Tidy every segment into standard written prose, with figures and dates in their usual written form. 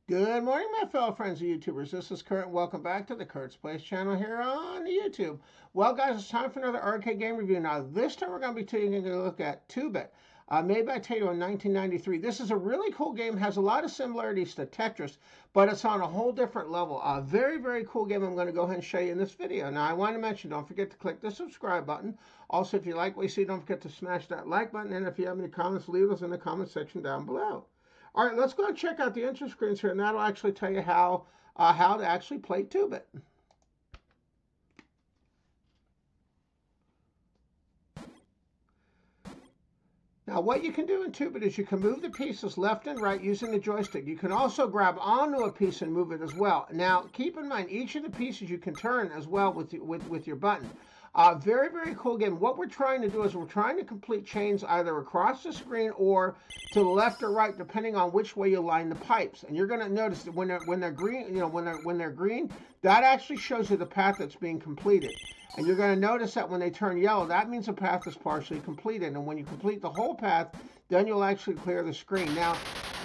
Good morning, my fellow friends and YouTubers. This is Kurt. Welcome back to the Kurt's Place channel here on the YouTube. Well, guys, it's time for another arcade game review. Now, this time we're going to be taking a look at 2-Bit, made by Taito in 1993. This is a really cool game. Has a lot of similarities to Tetris, but it's on a whole different level. A very, very cool game I'm going to go ahead and show you in this video. Now, I want to mention, don't forget to click the subscribe button. Also, if you like what you see, don't forget to smash that like button. And if you have any comments, leave those in the comment section down below. All right, let's go and check out the intro screens here, and that'll actually tell you how to actually play 2-Bit. Now, what you can do in 2-Bit is you can move the pieces left and right using the joystick. You can also grab onto a piece and move it as well. Now, keep in mind, each of the pieces you can turn as well with your button. Very, very cool game. What we're trying to do is we're trying to complete chains either across the screen or to the left or right, depending on which way you line the pipes. And you're going to notice that when they're green, when they're green, that actually shows you the path that's being completed. And you're going to notice that when they turn yellow, that means the path is partially completed. And when you complete the whole path, then you'll actually clear the screen. Now,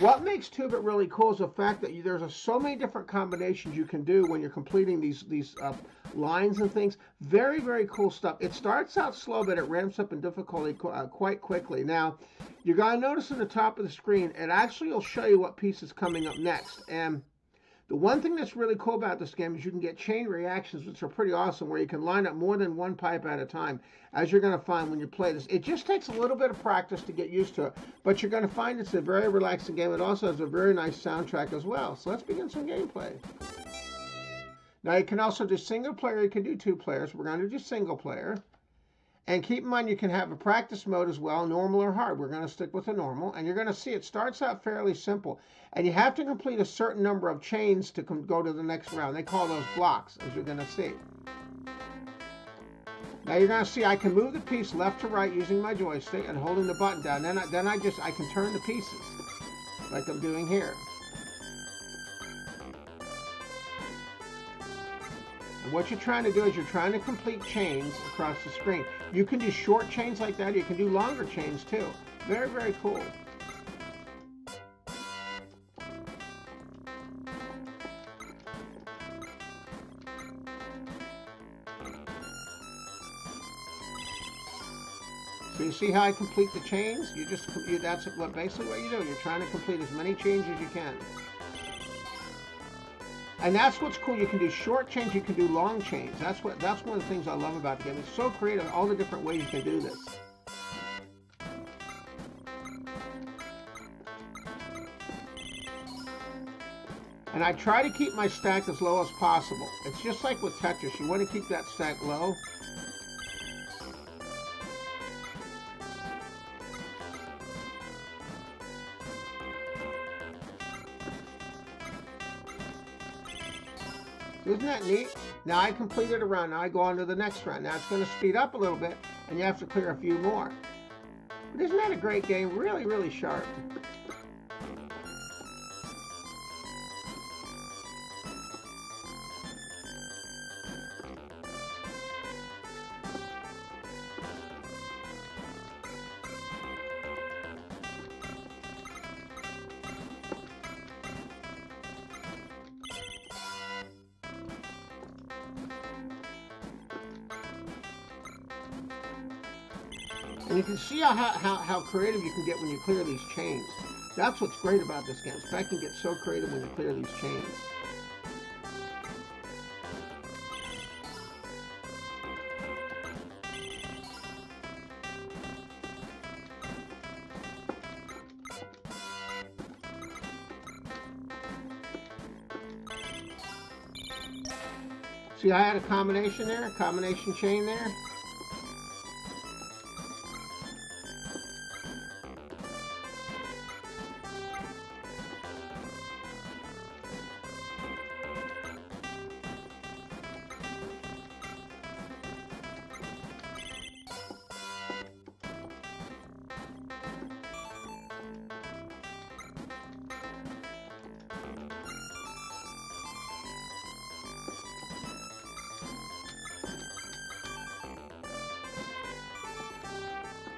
what makes 2-Bit really cool is the fact that there's so many different combinations you can do when you're completing these lines and things. Very, very cool stuff. It starts out slow, but it ramps up in difficulty quite quickly. Now, you're going to notice in the top of the screen, it actually will show you what piece is coming up next. And the one thing that's really cool about this game is you can get chain reactions, which are pretty awesome, where you can line up more than one pipe at a time, as you're going to find when you play this. It just takes a little bit of practice to get used to it, but you're going to find it's a very relaxing game. It also has a very nice soundtrack as well. So let's begin some gameplay. Now, you can also do single player, you can do 2 players. We're going to do single player. And keep in mind, you can have a practice mode as well, normal or hard. We're going to stick with the normal. And you're going to see it starts out fairly simple. And you have to complete a certain number of chains to go to the next round. They call those blocks, as you're going to see. Now you're going to see I can move the piece left to right using my joystick and holding the button down. Then I can turn the pieces, like I'm doing here. And what you're trying to do is you're trying to complete chains across the screen. You can do short chains like that. You can do longer chains too. Very, very cool. So you see how I complete the chains? That's basically what you do. You're trying to complete as many chains as you can. And that's what's cool. You can do short chains, you can do long chains. That's one of the things I love about the game. It's so creative, all the different ways you can do this. And I try to keep my stack as low as possible. It's just like with Tetris. You want to keep that stack low. Isn't that neat? Now I completed a round. Now I go on to the next round. Now it's going to speed up a little bit, and you have to clear a few more. But isn't that a great game? Really, really sharp. And you can see how creative you can get when you clear these chains. That's what's great about this game. I can get so creative when you clear these chains. See, I had a combination there, a combination chain there.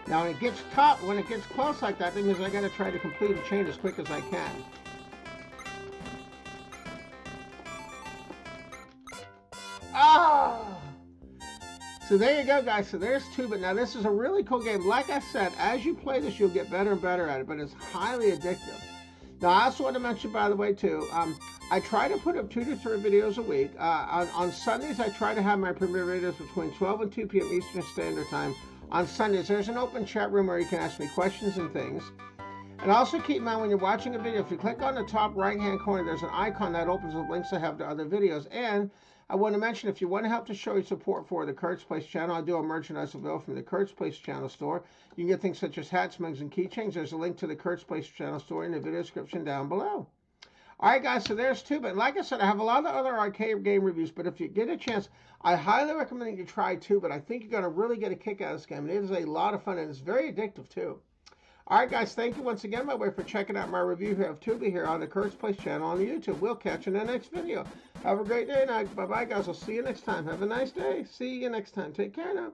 Now when it gets close like that, that means I got to try to complete a chain as quick as I can. So there you go, guys. So there's Tuba. Now this is a really cool game. Like I said, as you play this, you'll get better and better at it, but it's highly addictive. Now I also want to mention, by the way, too, I try to put up 2 to 3 videos a week. On Sundays, I try to have my premiere videos between 12 and 2 p.m. Eastern Standard Time. On Sundays, there's an open chat room where you can ask me questions and things. And also keep in mind, when you're watching a video, if you click on the top right-hand corner, there's an icon that opens with links I have to other videos. And I want to mention, if you want to help to show your support for the Kurt's Place channel, I do a merchandise available from the Kurt's Place channel store. You can get things such as hats, mugs, and keychains. There's a link to the Kurt's Place channel store in the video description down below. All right, guys, so there's Tuba. And like I said, I have a lot of other arcade game reviews, but if you get a chance, I highly recommend that you try Tuba. I think you're going to really get a kick out of this game. It is a lot of fun, and it's very addictive, too. All right, guys, thank you once again, by the way, for checking out my review here of Tuba here on the Kurt's Place channel on YouTube. We'll catch you in the next video. Have a great day now. Bye-bye, guys. I'll see you next time. Have a nice day. See you next time. Take care now.